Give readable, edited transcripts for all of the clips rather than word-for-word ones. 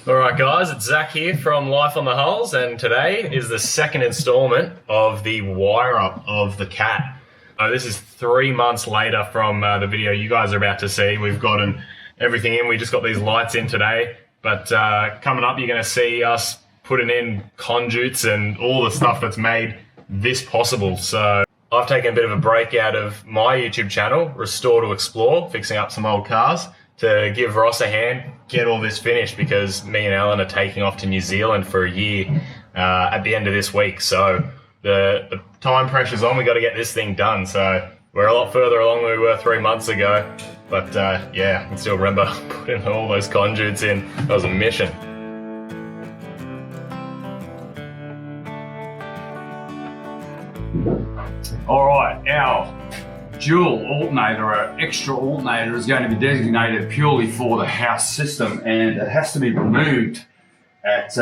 Alright guys, it's Zach here from Life on the Hulls, and today is the second installment of the wire up of the Cat. This is 3 months later from the video you guys are about to see. We've gotten everything in, we just got these lights in today, but coming up you're going to see us putting in conduits and all the stuff that's made this possible. So I've taken a bit of a break out of my YouTube channel, Restore to Explore, fixing up some old cars, to give Ross a hand, get all this finished, because me and Alan are taking off to New Zealand for a year at the end of this week. So the time pressure's on, we got to get this thing done. So we're a lot further along than we were 3 months ago. But yeah, I can still remember putting all those conduits in. That was a mission. Alright, our dual alternator, our extra alternator, is going to be designated purely for the house system, and it has to be removed at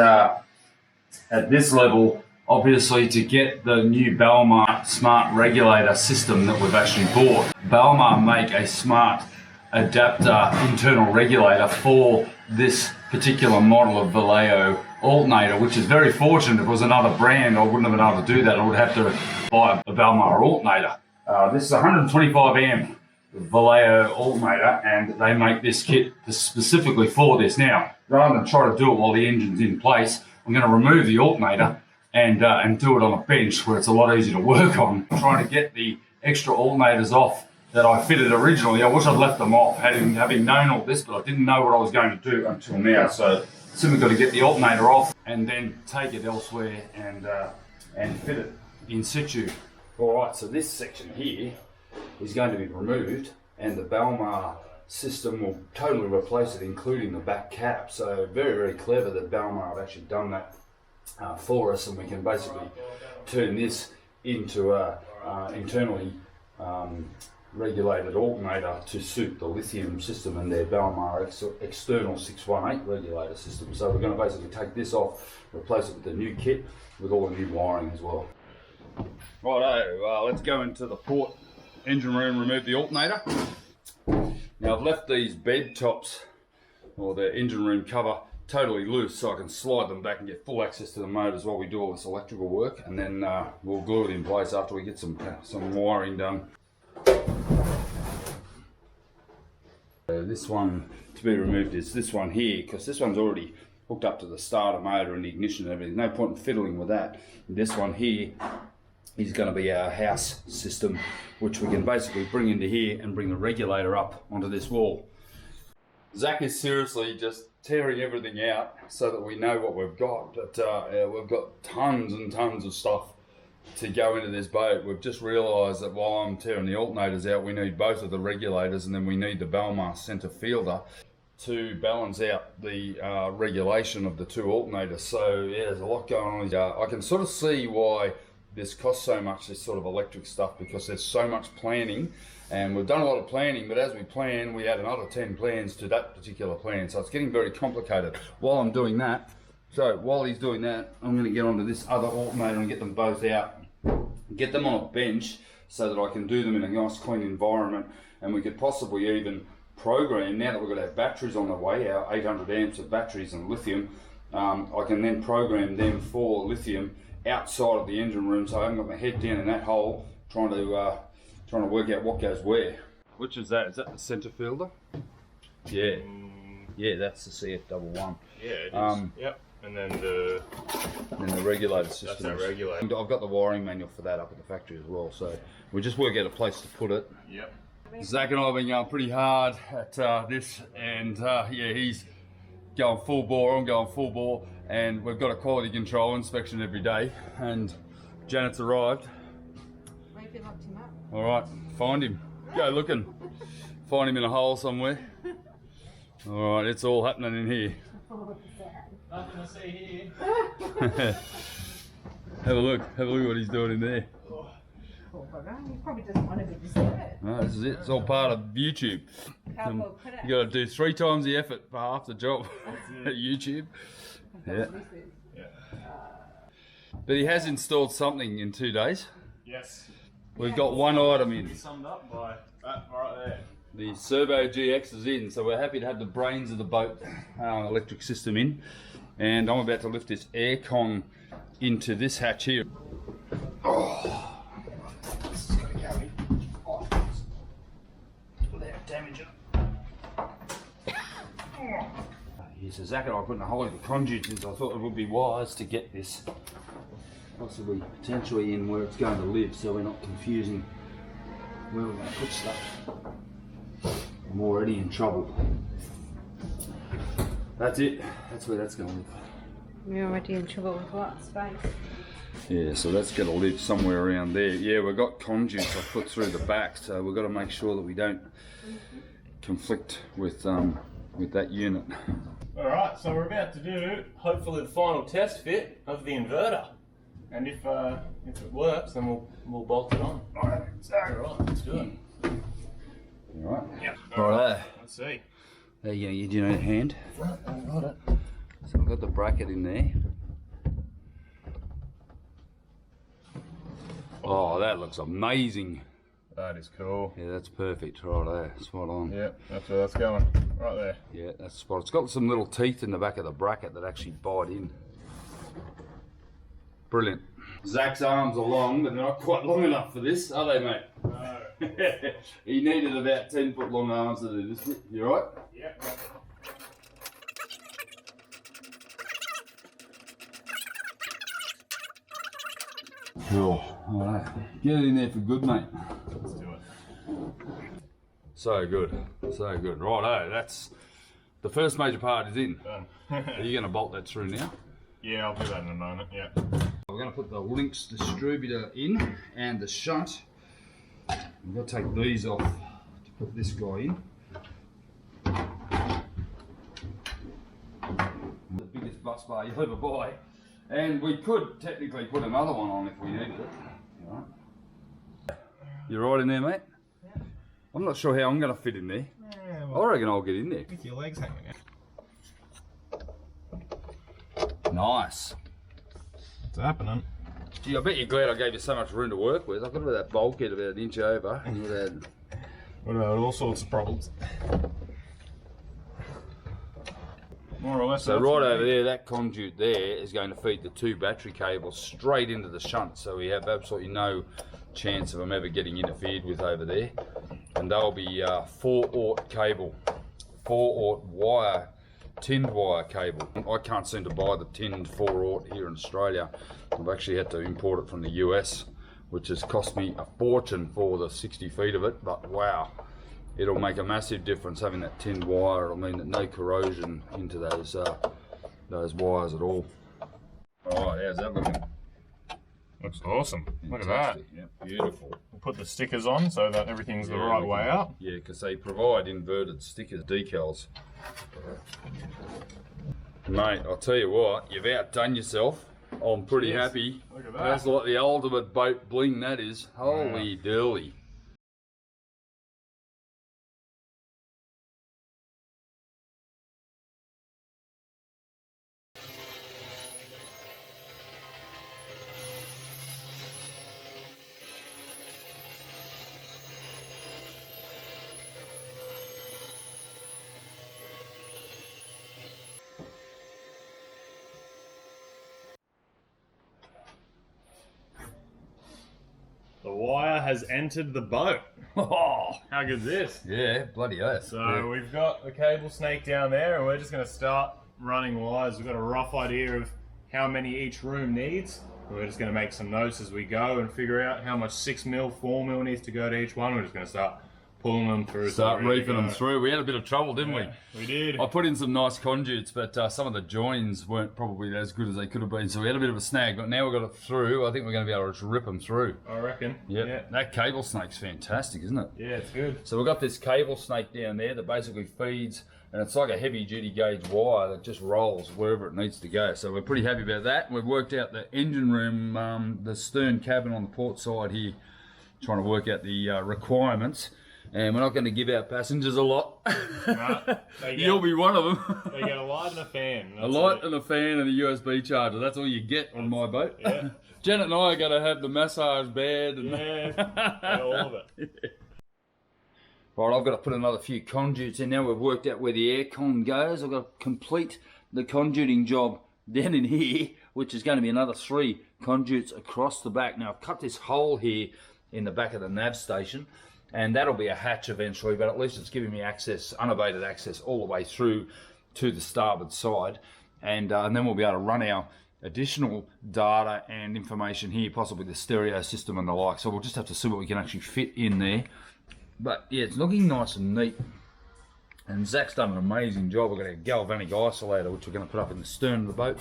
this level, obviously, to get the new Balmar smart regulator system that we've actually bought. Balmar make a smart adapter internal regulator for this particular model of Vallejo alternator, which is very fortunate. If it was another brand, I wouldn't have been able to do that. I would have to buy a Balmar alternator. This is a 125 amp Vallejo alternator, and they make this kit specifically for this. Now, rather than try to do it while the engine's in place, I'm going to remove the alternator and do it on a bench where it's a lot easier to work on. I'm trying to get the extra alternators off that I fitted originally. I wish I'd left them off, having known all this, but I didn't know what I was going to do until now. So simply got to get the alternator off and then take it elsewhere and fit it in situ. Alright, so this section here is going to be removed, and the Balmar system will totally replace it, including the back cap. So very, very clever that Balmar have actually done that for us, and we can basically turn this into a internally regulated alternator to suit the lithium system and their Balmar external 618 regulator system. So we're going to basically take this off, replace it with the new kit with all the new wiring as well. Righto, let's go into the port engine room, remove the alternator. Now I've left these bed tops, or the engine room cover, totally loose, so I can slide them back and get full access to the motors while we do all this electrical work, and then we'll glue it in place after we get some wiring done. This one to be removed is this one here, because this one's already hooked up to the starter motor and the ignition and everything. No point in fiddling with that. This one here is going to be our house system, which we can basically bring into here and bring the regulator up onto this wall. Zach is seriously just tearing everything out so that we know what we've got, but we've got tons and tons of stuff to go into this boat. We've just realised that while I'm tearing the alternators out, we need both of the regulators, and then we need the Balmar centre fielder to balance out the regulation of the two alternators. So yeah, there's a lot going on. I can sort of see why this costs so much, this sort of electric stuff, because there's so much planning, and we've done a lot of planning, but as we plan, we add another 10 plans to that particular plan, so it's getting very complicated. While he's doing that, I'm going to get onto this other alternator and get them both out, get them on a bench so that I can do them in a nice clean environment, and we could possibly even program, now that we've got our batteries on the way, our 800 amps of batteries and lithium, I can then program them for lithium outside of the engine room, so I haven't got my head down in that hole trying to work out what goes where. Which is that? Is that the centre fielder? Yeah. Yeah, that's the CF11. Yeah, it is. Yep. And then the regulator system. That's our regulator. I've got the wiring manual for that up at the factory as well, so we just work out a place to put it. Yep. Zach and I have been going pretty hard at this, and yeah, he's going full bore, I'm going full bore, and we've got a quality control inspection every day, and Janet's arrived. Maybe locked him up. All right, find him. Go looking. Find him in a hole somewhere. All right, it's all happening in here. Nothing to see here. Have a look what he's doing in there. Poor bugger, he probably doesn't want to be disturbed. No, this is it, it's all part of YouTube. You got to do 3 times the effort for half the job at YouTube. Yeah. But he has installed something in 2 days. Yes. We've got one item in. Summed up by that right there. The Servo GX is in, so we're happy to have the brains of the boat electric system in. And I'm about to lift this aircon into this hatch here. Oh, this is going to go in. Oh, without damaging it. Yes, so Zach and I putting a whole heap of conduits in, so I thought it would be wise to get this possibly potentially in where it's going to live, so we're not confusing where we're going to put stuff. I'm already in trouble. That's it. That's where that's going to live. You're already in trouble with what? Space? Yeah, so that's going to live somewhere around there. Yeah, we've got conduits I put through the back, so we've got to make sure that we don't conflict with that unit. Alright, so we're about to do, hopefully, the final test fit of the inverter. And if it works, then we'll bolt it on. Alright, let's do it. Alright. Yep. Alright. Let's see. There you go, you do need a hand. Got it. So we've got the bracket in there. Oh, that looks amazing. That is cool. Yeah, that's perfect. Right there, spot on. Yep, that's where that's going. Right there. Yeah, that's spot. It's got some little teeth in the back of the bracket that actually bite in. Brilliant. Zach's arms are long, but they're not quite long enough for this, are they, mate? No. He needed about 10-foot long arms to do this bit. You alright? Yep. Cool. Alright. Get it in there for good, mate. Let's do it. So good. So good. Righto, that's the first major part is in. Done. Are you going to bolt that through now? Yeah, I'll do that in a moment, yeah. We're going to put the Lynx distributor in and the shunt. We've got to take these off to put this guy in. The biggest bus bar you'll ever buy. And we could technically put another one on if we needed it. All right. You right in there, mate? Yeah. I'm not sure how I'm going to fit in there. Yeah, I reckon I'll get in there. with your legs hanging out. Nice. What's happening? Gee, I bet you're glad I gave you so much room to work with. I've got about that bulkhead about an inch over. And you'd had... What about all sorts of problems? More or less. So right over there, that conduit there is going to feed the 2 battery cables straight into the shunt. So we have absolutely no chance of them ever getting interfered with over there. And they'll be 4-aught cable, 4-aught wire, tinned wire cable. I can't seem to buy the tinned 4-aught here in Australia. I've actually had to import it from the US, which has cost me a fortune for the 60 feet of it, but wow, it'll make a massive difference having that tinned wire. It'll mean that no corrosion into those wires at all. Alright, how's that looking? Looks awesome. Look at that. Fantastic, yeah, beautiful. We'll put the stickers on so that everything's the right way out. Yeah, because they provide inverted stickers, decals. Mate, I'll tell you what, you've outdone yourself. I'm pretty Yes. happy. Look at that. That's like the ultimate boat bling, that is. Holy dooly. The wire has entered the boat. Oh, How good's this? yeah, bloody oath. So we've got the cable snake down there and we're just going to start running wires. We've got a rough idea of how many each room needs. We're just going to make some notes as we go and figure out how much 6mm, 4mm needs to go to each one. We're just going to start pulling them through. Start reefing them through. We had a bit of trouble, didn't we? We did. I put in some nice conduits, but some of the joins weren't probably as good as they could have been, so we had a bit of a snag, but now we've got it through. I think we're going to be able to just rip them through. I reckon. Yep. Yeah. That cable snake's fantastic, isn't it? Yeah, it's good. So we've got this cable snake down there that basically feeds, and it's like a heavy duty gauge wire that just rolls wherever it needs to go. So we're pretty happy about that. We've worked out the engine room, the stern cabin on the port side here, trying to work out the requirements. And we're not going to give our passengers a lot. No, You'll be one of them. They get a light and a fan. A light and a fan and a USB charger. That's all you get on my boat. Yeah. Janet and I are going to have the massage bed. And and all of it. Yeah. Right, I've got to put another few conduits in now. We've worked out where the air con goes. I've got to complete the conduiting job down in here, which is going to be another 3 conduits across the back. Now, I've cut this hole here in the back of the nav station, and that'll be a hatch eventually, but at least it's giving me access, unabated access, all the way through to the starboard side. And then we'll be able to run our additional data and information here, possibly the stereo system and the like. So we'll just have to see what we can actually fit in there. But yeah, it's looking nice and neat. And Zach's done an amazing job. We've got a galvanic isolator, which we're going to put up in the stern of the boat.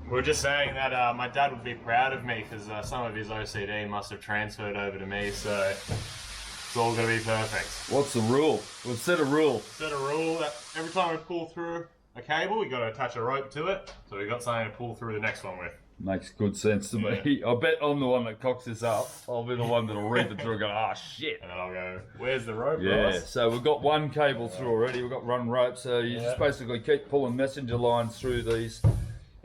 We were just saying that my dad would be proud of me because some of his OCD must have transferred over to me, so it's all going to be perfect. What's the rule? We've set a rule. Set a rule that every time we pull through a cable, we got to attach a rope to it, so we got something to pull through the next one with. Makes good sense to me. I bet I'm the one that cocks this up. I'll be the one that'll read it through and go, ah, shit. And then I'll go, where's the rope, Yeah, Ross? so we've got one cable through already. We've got run rope, so you just basically keep pulling messenger lines through these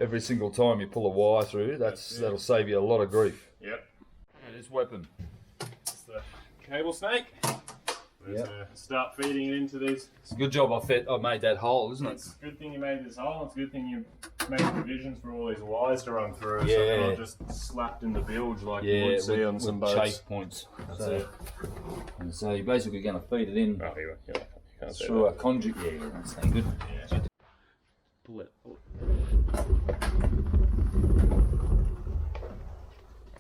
every single time you pull a wire through. That'll save you a lot of grief. Yep. And this weapon. It's the cable snake. Let's start feeding it into these. It's a good job I made that hole, isn't it? It's a good thing you made this hole. It's a good thing you made provisions for all these wires to run through. Yeah. So they're not just slapped in the bilge like you would see on some boats. Chase points. That's it. And so you're basically going to feed it in through a conduit. Yeah, that's not good. Yeah. Pull it.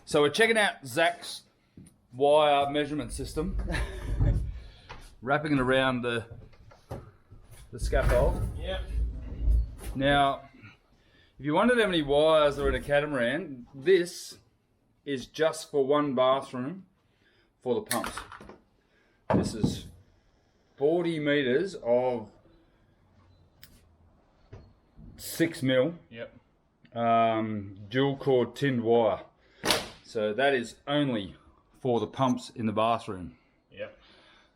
So we're checking out Zach's wire measurement system. Wrapping it around the scaffold. Yep. Now, if you wondered how many wires are in a catamaran, this is just for one bathroom for the pumps. This is 40 meters of 6 mil dual cord tinned wire. So that is only for the pumps in the bathroom. Yep.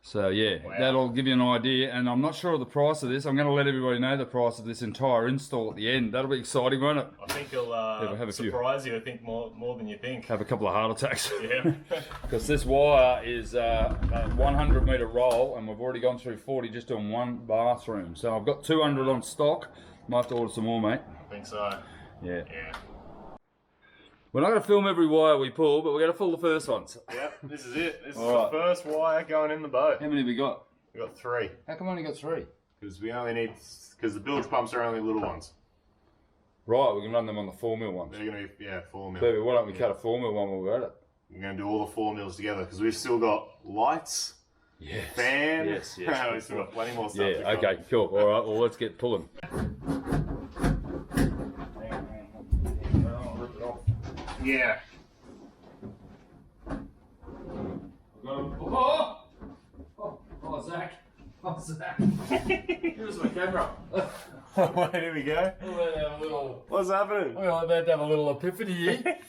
So yeah, that'll give you an idea. And I'm not sure of the price of this. I'm going to let everybody know the price of this entire install at the end. That'll be exciting, won't it? I think it'll surprise you. I think more than you think. Have a couple of heart attacks. Yeah. Because this wire is a 100 meter roll, and we've already gone through 40 just on one bathroom. So I've got 200 on stock. Might have to order some more, mate. I think so. Yeah. Yeah. We're not going to film every wire we pull, but we're going to pull the first ones. Yep, this is it. This is All the first wire going in the boat. How many have we got? We got 3. How come we only got 3? Because we only need, because the bilge pumps are only little ones. Right, we can run them on the 4 mil ones. They're going to be, 4 mil. Baby, why don't we cut a 4 mil one while we're at it? We're going to do all the 4 mils together because we've still got lights, fan. Yes. We've still got plenty more stuff. Yeah, okay, cool. All right, well, let's get pulling. Yeah. Oh, Zach. Here's my camera. Here we go. What's happening? We're about to have a little epiphany here. Yep.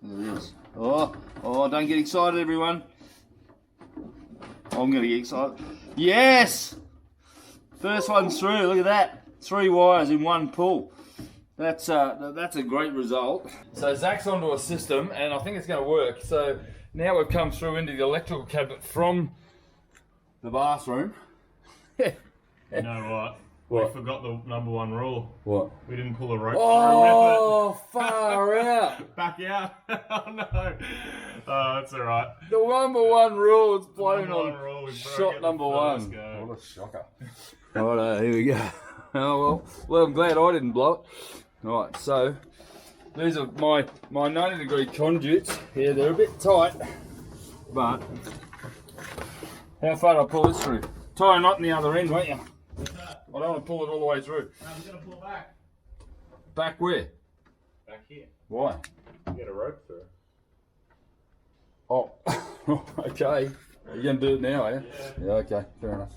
There it is. Oh, don't get excited, everyone. I'm going to get excited. Yes! First one's through. Look at that. 3 wires in one pull. That's a great result. So Zach's onto a system, and I think it's going to work. So now we've come through into the electrical cabinet from the bathroom. You know what? We forgot the #1 rule. What? We didn't pull a rope Oh, far out. through. Back out. Oh no. Oh, that's alright. The #1 rule is blown #1 on rule, we broke shot it number the 1. first go. What a shocker. Alright, here we go. Oh well, I'm glad I didn't blow it. Alright, so these are my 90-degree conduits. Yeah, they're a bit tight, but how far do I pull this through? Tie a knot in the other end, won't you? I don't want to pull it all the way through. No, we're going to pull back. Back where? Back here. Why? Get a rope through. Oh, okay. Are you going to do it now, are you? Yeah, okay, fair enough.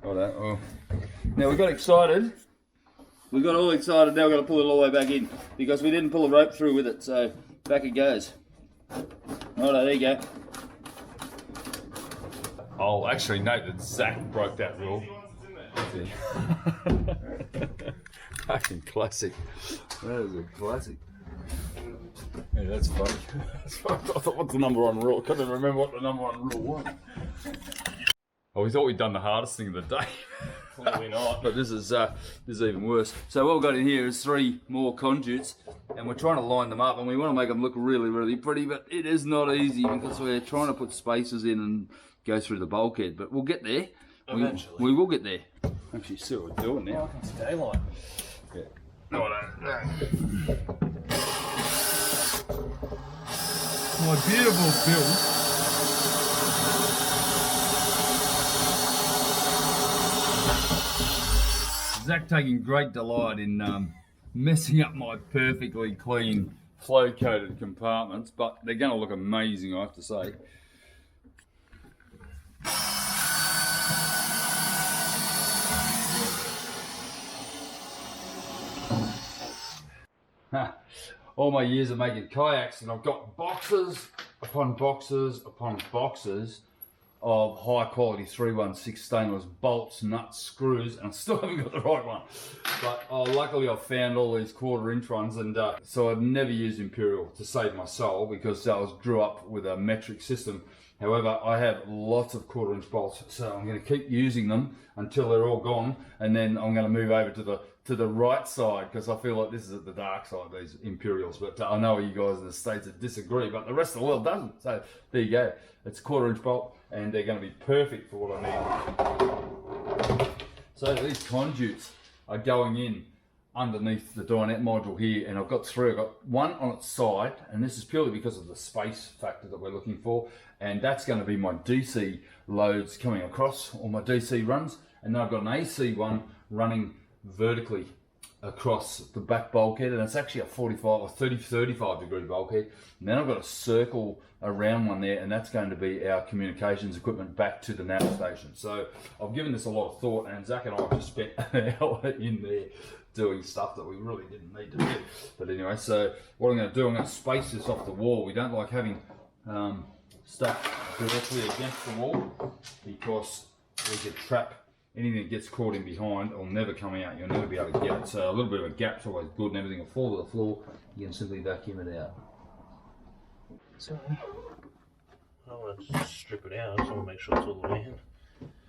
Righto. Well, now we got excited. We got all excited. Now we've got to pull it all the way back in because we didn't pull a rope through with it. So back it goes. Righto, there you go. I'll actually note that Zach broke that rule. Fucking classic. That is a classic. Yeah, that's funny. I thought, what's the number one rule? I couldn't even remember what the number one rule was. Oh, we thought we'd done the hardest thing of the day. Clearly not. But this is even worse. So what we've got in here is 3 more conduits, and we're trying to line them up, and we want to make them look really, really pretty, but it is not easy because we're trying to put spaces in and go through the bulkhead. But we'll get there. Eventually. We will get there. Actually, see what we're doing now. It's daylight. Yeah. No, I don't. My beautiful build. Zach taking great delight in messing up my perfectly clean flow-coated compartments, but they're going to look amazing, I have to say. All my years of making kayaks, and I've got boxes upon boxes upon boxes of high quality 316 stainless bolts, nuts, screws, and I still haven't got the right one. But luckily I've found all these 1/4 inch ones, and so I've never used Imperial to save my soul because I grew up with a metric system. However, I have lots of 1/4 inch bolts, so I'm going to keep using them until they're all gone, and then I'm going to move over to the right side because I feel like this is at the dark side, these Imperials. But I know you guys in the States that disagree, but the rest of the world doesn't. So there you go. It's 1/4 inch bolt, and they're going to be perfect for what I need. So these conduits are going in underneath the dinette module here, and I've got 3. I've got one on its side, and this is purely because of the space factor that we're looking for, and that's going to be my DC loads coming across, or my DC runs, and then I've got an AC one running vertically across the back bulkhead, and it's actually a 45 or 35 degree bulkhead, and then I've got a circle around one there, and that's going to be our communications equipment back to the nav station. So I've given this a lot of thought, and Zach and I have just spent an hour in there doing stuff that we really didn't need to do. But anyway, so what I'm going to do, I'm going to space this off the wall. We don't like having stuff directly against the wall because we could trap anything that gets caught in behind. It'll never come out. You'll never be able to get it. So a little bit of a gap's always good, and everything will fall to the floor. You can simply vacuum it out. So, I don't want to just strip it out. I just want to make sure it's all the way in.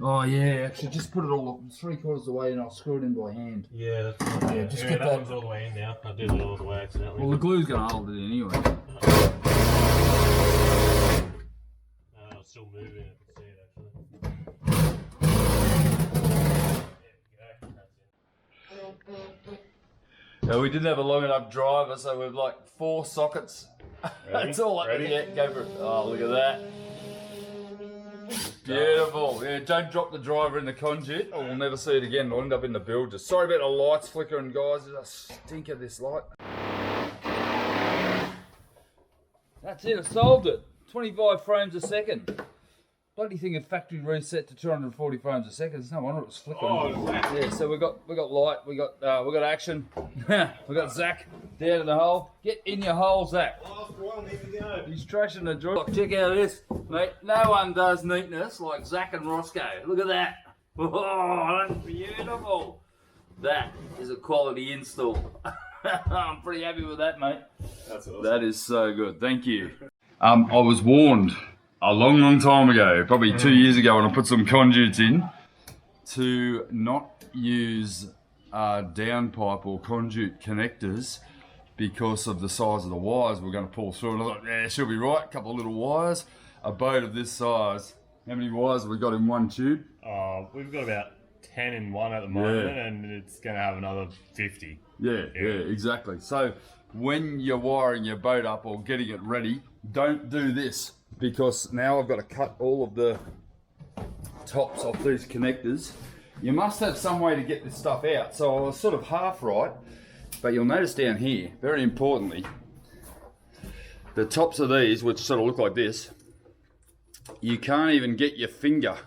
Oh yeah, actually just put it all up 3/4 of the way and I'll screw it in by hand. Yeah, that's fine. Yeah, just get that one's all the way in now. I did it all the way accidentally. Well, the glue's going to hold it in anyway. It's still moving. I can see it actually. No, we didn't have a long enough driver, so we've like 4 sockets. That's all I can get. Go for it. Oh, look at that. Beautiful. Yeah, don't drop the driver in the conduit or we'll never see it again. It'll end up in the bilges. Sorry about the lights flickering, guys. There's a stink of this light. That's it. I solved it. 25 frames a second. Bloody thing had factory reset to 240 frames a second. There's no wonder it was flickering. Oh, yeah. So we got light. We got action. We got Zach down in the hole. Get in your hole, Zach. Last one, here we go. He's trashing the joint. Check out this, mate. No one does neatness like Zach and Roscoe. Look at that. Oh, that's beautiful. That is a quality install. I'm pretty happy with that, mate. That's awesome. That is so good. Thank you. I was warned a long time ago, probably 2 years ago, when I put some conduits in, to not use downpipe or conduit connectors because of the size of the wires we're going to pull through. And I thought, yeah, she'll be right. A couple of little wires. A boat of this size. How many wires have we got in one tube? We've got about 10 in one at the moment, and it's going to have another 50. Yeah, exactly. So when you're wiring your boat up or getting it ready, don't do this, because now I've got to cut all of the tops off these connectors. You must have some way to get this stuff out. So I was sort of half right, but you'll notice down here, very importantly, the tops of these, which sort of look like this, you can't even get your finger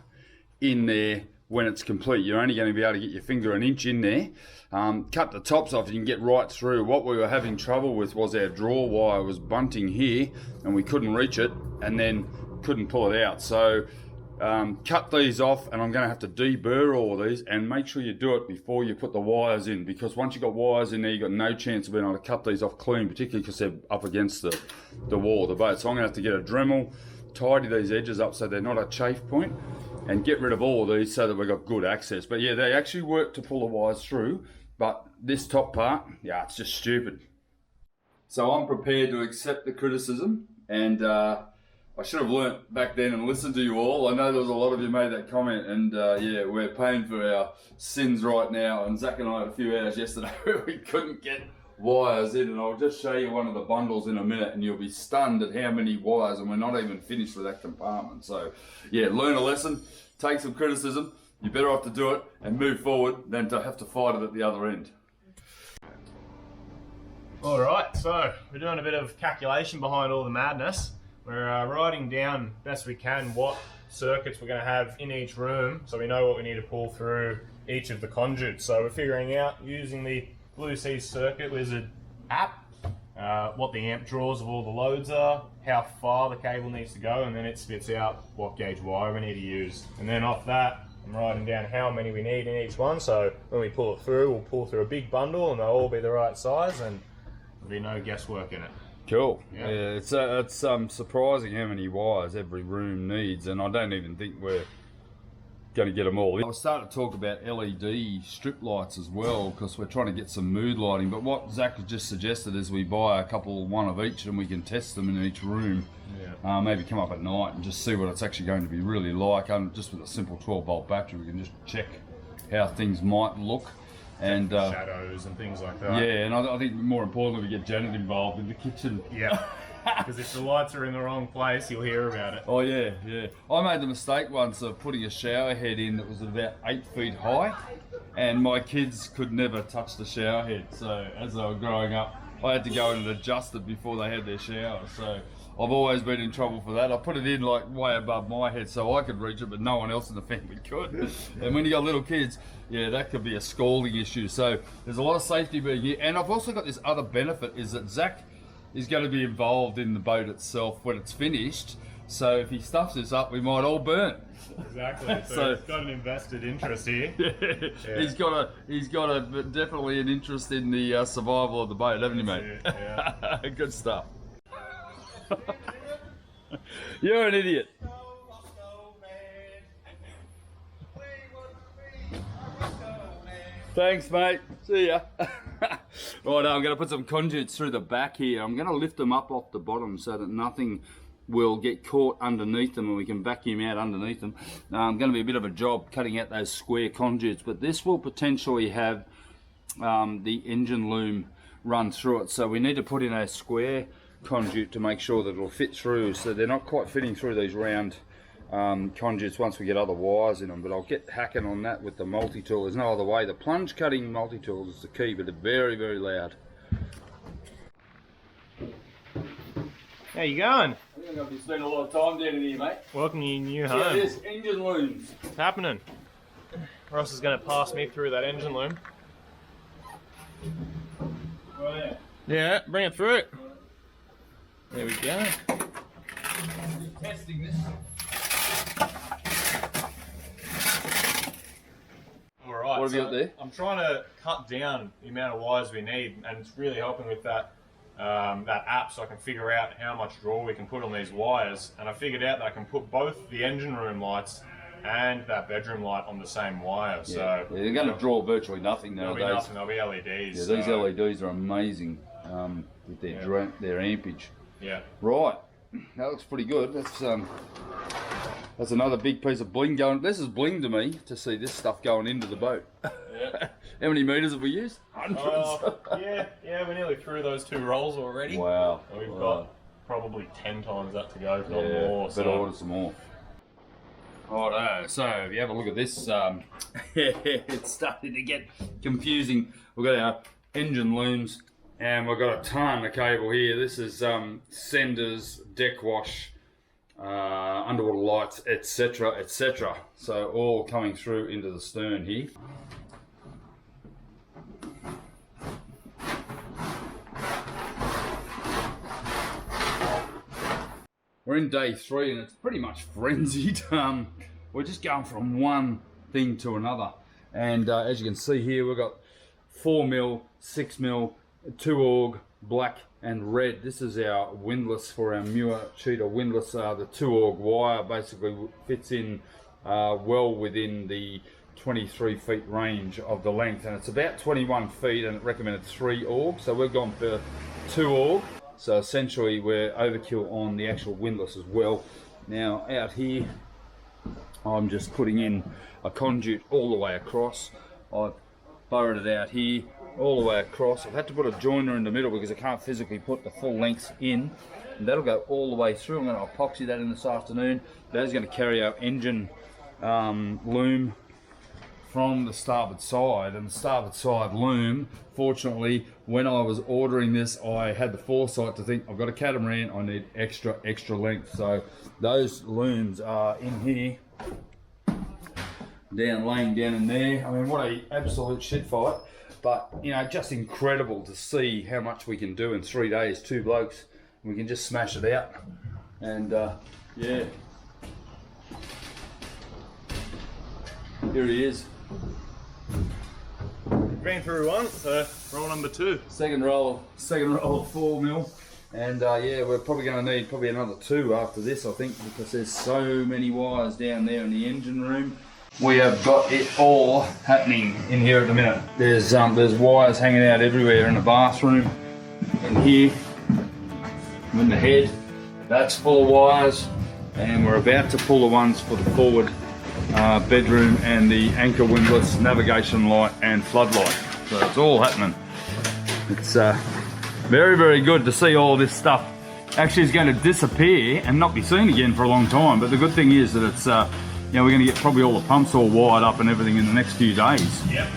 in there when it's complete. You're only going to be able to get your finger an inch in there. Cut the tops off, you can get right through. What we were having trouble with was our draw wire was bunting here, and we couldn't reach it, and then couldn't pull it out. So cut these off, and I'm going to have to deburr all these, and make sure you do it before you put the wires in, because once you've got wires in there, you've got no chance of being able to cut these off clean, particularly because they're up against the wall of the boat. So I'm going to have to get a Dremel, tidy these edges up so they're not a chafe point, and get rid of all of these so that we've got good access. But yeah, they actually work to pull the wires through, but this top part, yeah, it's just stupid. So I'm prepared to accept the criticism, and I should have learnt back then and listened to you all. I know there was a lot of you made that comment, and yeah, we're paying for our sins right now. And Zach and I had a few hours yesterday where we couldn't get wires in, and I'll just show you one of the bundles in a minute, and you'll be stunned at how many wires, and we're not even finished with that compartment. So yeah, learn a lesson, take some criticism. You're better off to do it and move forward than to have to fight it at the other end. All right, so we're doing a bit of calculation behind all the madness. We're writing down best we can what circuits we're going to have in each room, so we know what we need to pull through each of the conduits. So we're figuring out, using the Blue Sea Circuit Wizard app, what the amp draws of all the loads are, how far the cable needs to go, and then it spits out what gauge wire we need to use. And then off that, I'm writing down how many we need in each one, so when we pull it through, we'll pull through a big bundle and they'll all be the right size, and there'll be no guesswork in it. Cool. Yeah, it's surprising how many wires every room needs, and I don't even think we're going to get them all. I was starting to talk about LED strip lights as well, because we're trying to get some mood lighting. But what Zach has just suggested is we buy a couple, one of each, and we can test them in each room. Yeah. Maybe come up at night and just see what it's actually going to be really like. Just with a simple 12-volt battery, we can just check how things might look. And shadows and things like that. Yeah, and I think more importantly, we get Janet involved in the kitchen. Yeah, because if the lights are in the wrong place, you'll hear about it. Oh yeah, yeah. I made the mistake once of putting a shower head in that was about 8 feet high, and my kids could never touch the shower head. So as they were growing up, I had to go in and adjust it before they had their shower. So I've always been in trouble for that. I put it in like way above my head so I could reach it, but no one else in the family could. And when you got little kids, yeah, that could be a scalding issue. So there's a lot of safety being here. And I've also got this other benefit, is that Zach is going to be involved in the boat itself when it's finished. So if he stuffs this up, we might all burn. Exactly. So he's got an invested interest here. Yeah. He's got definitely an interest in the survival of the boat, haven't you, mate? Yeah. Good stuff. You're an idiot. Thanks, mate. See ya. Right, I'm going to put some conduits through the back here. I'm going to lift them up off the bottom so that nothing will get caught underneath them and we can vacuum out underneath them. Going to be a bit of a job cutting out those square conduits, but this will potentially have the engine loom run through it. So we need to put in a square conduit to make sure that it'll fit through. So they're not quite fitting through these round conduits once we get other wires in them, but I'll get hacking on that with the multi-tool. There's no other way. The plunge cutting multi-tool is the key, but they're very, very loud. How you going? I think I'm going to be spending a lot of time down in here, mate. Welcome to your new home. Yeah, there's engine looms. What's happening? Ross is going to pass me through that engine loom. Right. Yeah, bring it through. There we go. Testing this. Alright, What have you got there? I'm trying to cut down the amount of wires we need, and it's really helping with that that app, so I can figure out how much draw we can put on these wires. And I figured out that I can put both the engine room lights and that bedroom light on the same wire. So yeah, they're going to draw virtually nothing nowadays. There'll be LEDs. Yeah, these LEDs are amazing with their their ampage. Yeah. Right, that looks pretty good. That's another big piece of bling going. This is bling to me to see this stuff going into the boat. Yeah. How many meters have we used? Hundreds. Yeah, we're nearly through those 2 rolls already. Wow. And we've got probably 10 times that to go, if not more. Better order some more. Righto, so if you have a look at this, it's starting to get confusing. We've got our engine looms and we've got a ton of cable here. This is senders, deck wash, underwater lights, etc, etc. So all coming through into the stern here. We're in day 3 and it's pretty much frenzied. We're just going from one thing to another. And as you can see here, we've got 4mm, 6mm, 2-AUG, black and red. This is our windlass for our Muir cheetah windlass. The 2-AUG wire basically fits in well within the 23 feet range of the length. And it's about 21 feet and it recommended 3-AUG. So we've gone for 2-AUG. So essentially we're overkill on the actual windlass as well. Now out here, I'm just putting in a conduit all the way across. I've burrowed it out here, all the way across. I've had to put a joiner in the middle because I can't physically put the full length in. And that'll go all the way through. I'm going to epoxy that in this afternoon. That is going to carry our engine loom from the starboard side, and the starboard side loom, fortunately, when I was ordering this, I had the foresight to think, I've got a catamaran, I need extra length. So those looms are in here, laying down in there. I mean, what a absolute shit fight. But, you know, just incredible to see how much we can do in 3 days, 2 blokes. We can just smash it out. And, yeah. Here he is. Ran through one, so roll number 2. Second roll of 4mm. And yeah, we're probably going to need another 2 after this, I think, because there's so many wires down there in the engine room. We have got it all happening in here at the minute. There's wires hanging out everywhere in the bathroom, in here, in the head. That's full of wires, and we're about to pull the ones for the forward bedroom and the anchor windlass, navigation light and floodlight. So it's all happening. It's very, very good to see all this stuff actually is going to disappear and not be seen again for a long time. But the good thing is that it's, you know, we're going to get probably all the pumps all wired up and everything in the next few days. Yep.